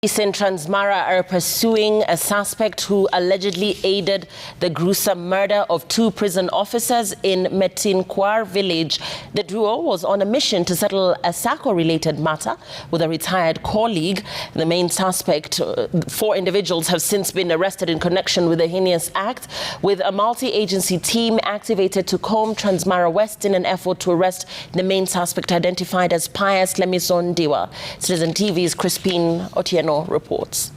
Police in Transmara are pursuing a suspect who allegedly aided the gruesome murder of 2 prison officers in Metinkuar Village. The duo was on a mission to settle a sacco-related matter with a retired colleague. The main suspect, 4 individuals, have since been arrested in connection with the Henius Act, with a multi-agency team activated to comb Transmara West in an effort to arrest the main suspect, identified as Pius Lemiso Ndiwa. Citizen TV's Crispin Otieno reports.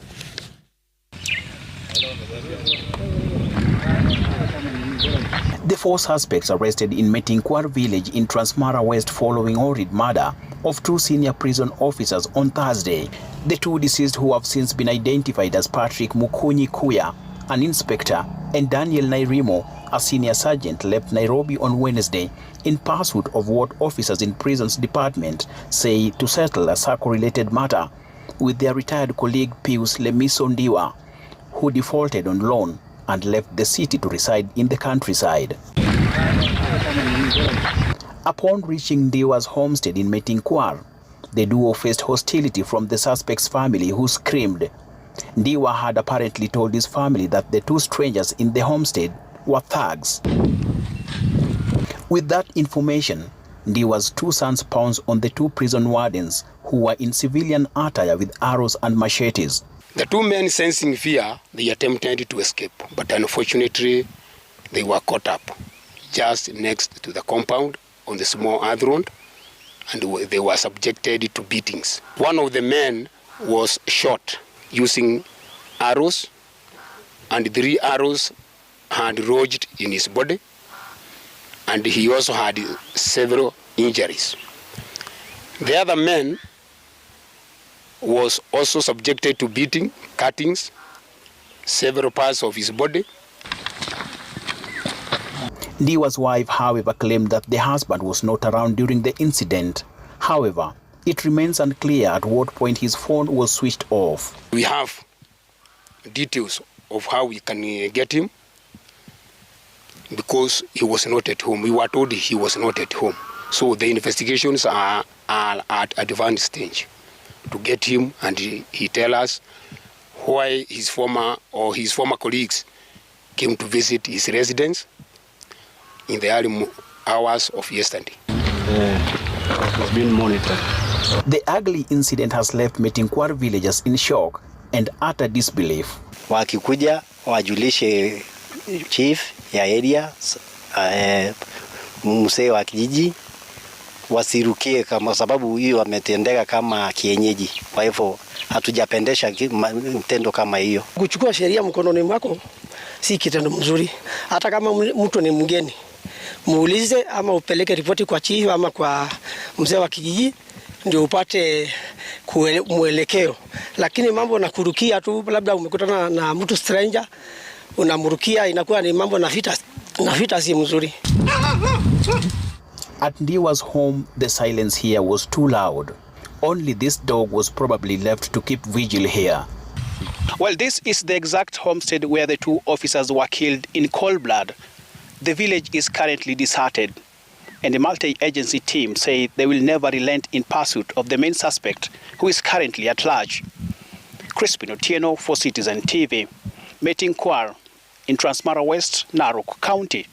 The 4 suspects arrested in Metinkuar Village in Transmara West following horrid murder of 2 senior prison officers on Thursday. The 2 deceased, who have since been identified as Patrick Mukunyi Kuya, an inspector, and Daniel Nairimo, a senior sergeant, left Nairobi on Wednesday in pursuit of what officers in prisons department say to settle a sacco-related matter with their retired colleague Pius Lemiso Ndiwa, who defaulted on loan and left the city to reside in the countryside. Upon reaching Ndiwa's homestead in Metinkuar, the duo faced hostility from the suspect's family, who screamed. Ndiwa had apparently told his family that the 2 strangers in the homestead were thugs. With that information, Ndiwa's 2 sons pounced on the 2 prison wardens, who were in civilian attire with arrows and machetes. The 2 men, sensing fear, they attempted to escape, but unfortunately they were caught up just next to the compound on the small earth road, and they were subjected to beatings. One of the men was shot using arrows, and 3 arrows had lodged in his body, and he also had several injuries. The other man was also subjected to beating, cuttings, several parts of his body. Ndiwa's wife, however, claimed that the husband was not around during the incident. However, it remains unclear at what point his phone was switched off. We have details of how we can get him, because he was not at home. We were told he was not at home. So the investigations are at advanced stage to get him, and he tell us why his former colleagues came to visit his residence in the early hours of yesterday. It's been monitored. The ugly incident has left Metinkuar villagers in shock and utter disbelief. Wakikuja wajulishe chief ya area, mzee wa kijiji, wasirukie kama sababu hiyo wametendeka kama kienyeji. Kwa hivyo hatujapendesha mtendo kama hiyo. Kuchukua sheria mkononi mwako si kitendo mzuri. Hata kama mtu ni mgeni, muulize ama upeleke ripoti kwa chief ama kwa mzee wa kijiji ndio upate mwelekeo. Lakini mambo na kurukia tu, labda umekutana na mtu stranger unamrukia, inakuwa ni mambo na vita si mzuri. At Ndiwa's home, the silence here was too loud. Only this dog was probably left to keep vigil here. Well, this is the exact homestead where the 2 officers were killed in cold blood. The village is currently deserted, and the multi-agency team say they will never relent in pursuit of the main suspect, who is currently at large. Crispin Otieno for Citizen TV, Metinkuar in Transmara West, Narok County.